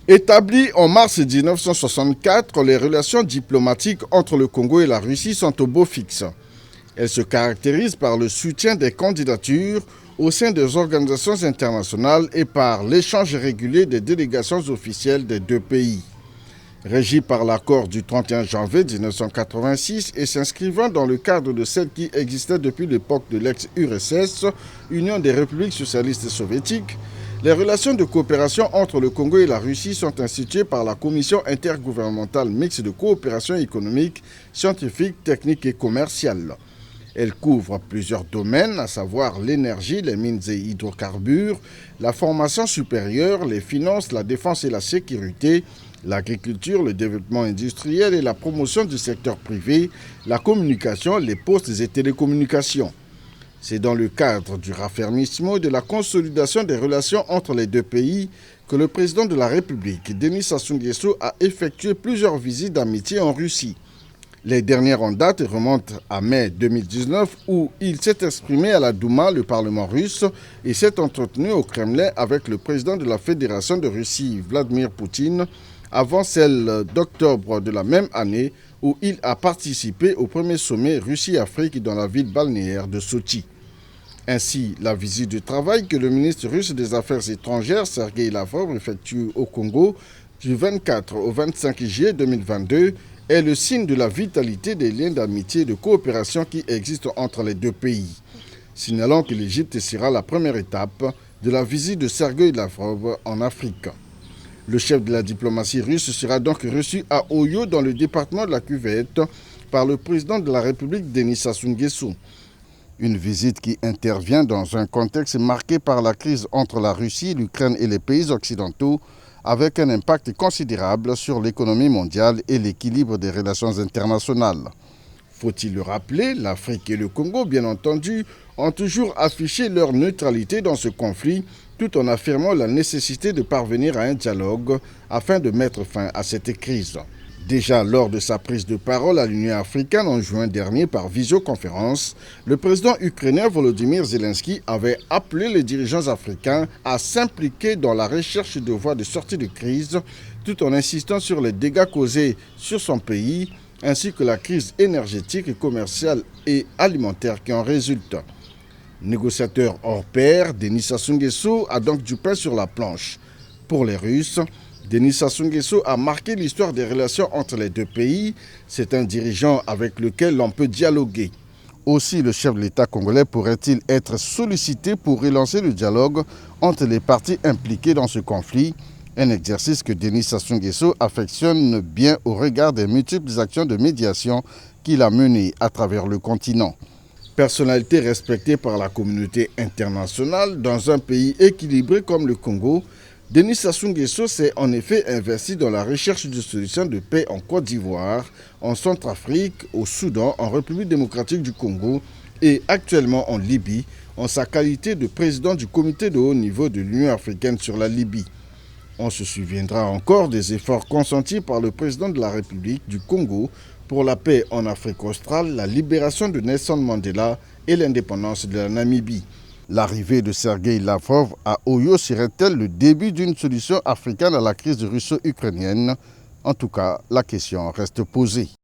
Établies en mars 1964, les relations diplomatiques entre le Congo et la Russie sont au beau fixe. Elles se caractérisent par le soutien des candidatures au sein des organisations internationales et par l'échange régulier des délégations officielles des deux pays. Régie par l'accord du 31 janvier 1986 et s'inscrivant dans le cadre de celle qui existait depuis l'époque de l'ex-URSS, Union des républiques socialistes soviétiques, les relations de coopération entre le Congo et la Russie sont instituées par la Commission intergouvernementale mixte de coopération économique, scientifique, technique et commerciale. Elle couvre plusieurs domaines, à savoir l'énergie, les mines et hydrocarbures, la formation supérieure, les finances, la défense et la sécurité, l'agriculture, le développement industriel et la promotion du secteur privé, la communication, les postes et télécommunications. C'est dans le cadre du raffermissement et de la consolidation des relations entre les deux pays que le président de la République, Denis Sassou Nguesso, a effectué plusieurs visites d'amitié en Russie. Les dernières en date remontent à mai 2019 où il s'est exprimé à la Douma, le Parlement russe, et s'est entretenu au Kremlin avec le président de la Fédération de Russie, Vladimir Poutine, avant celle d'octobre de la même année où il a participé au premier sommet Russie-Afrique dans la ville balnéaire de Sochi. Ainsi, la visite de travail que le ministre russe des Affaires étrangères, Sergueï Lavrov, effectue au Congo du 24 au 25 juillet 2022 est le signe de la vitalité des liens d'amitié et de coopération qui existent entre les deux pays. Signalant que l'Égypte sera la première étape de la visite de Sergueï Lavrov en Afrique. Le chef de la diplomatie russe sera donc reçu à Oyo dans le département de la Cuvette par le président de la République Denis Sassou Nguesso. Une visite qui intervient dans un contexte marqué par la crise entre la Russie, l'Ukraine et les pays occidentaux, avec un impact considérable sur l'économie mondiale et l'équilibre des relations internationales. Faut-il le rappeler, l'Afrique et le Congo, bien entendu, ont toujours affiché leur neutralité dans ce conflit, tout en affirmant la nécessité de parvenir à un dialogue afin de mettre fin à cette crise. Déjà lors de sa prise de parole à l'Union africaine en juin dernier par visioconférence, le président ukrainien Volodymyr Zelensky avait appelé les dirigeants africains à s'impliquer dans la recherche de voies de sortie de crise, tout en insistant sur les dégâts causés sur son pays, ainsi que la crise énergétique, commerciale et alimentaire qui en résulte. Négociateur hors pair, Denis Sassou Nguesso a donc du pain sur la planche. Pour les Russes, Denis Sassou Nguesso a marqué l'histoire des relations entre les deux pays. C'est un dirigeant avec lequel l'on peut dialoguer. Aussi, le chef de l'État congolais pourrait-il être sollicité pour relancer le dialogue entre les parties impliquées dans ce conflit, un exercice que Denis Sassou Nguesso affectionne bien au regard des multiples actions de médiation qu'il a menées à travers le continent. Personnalité respectée par la communauté internationale dans un pays équilibré comme le Congo, Denis Sassou Nguesso s'est en effet investi dans la recherche de solutions de paix en Côte d'Ivoire, en Centrafrique, au Soudan, en République démocratique du Congo et actuellement en Libye, en sa qualité de président du comité de haut niveau de l'Union africaine sur la Libye. On se souviendra encore des efforts consentis par le président de la République du Congo pour la paix en Afrique australe, la libération de Nelson Mandela et l'indépendance de la Namibie. L'arrivée de Sergueï Lavrov à Oyo serait-elle le début d'une solution africaine à la crise russo-ukrainienne? En tout cas, la question reste posée.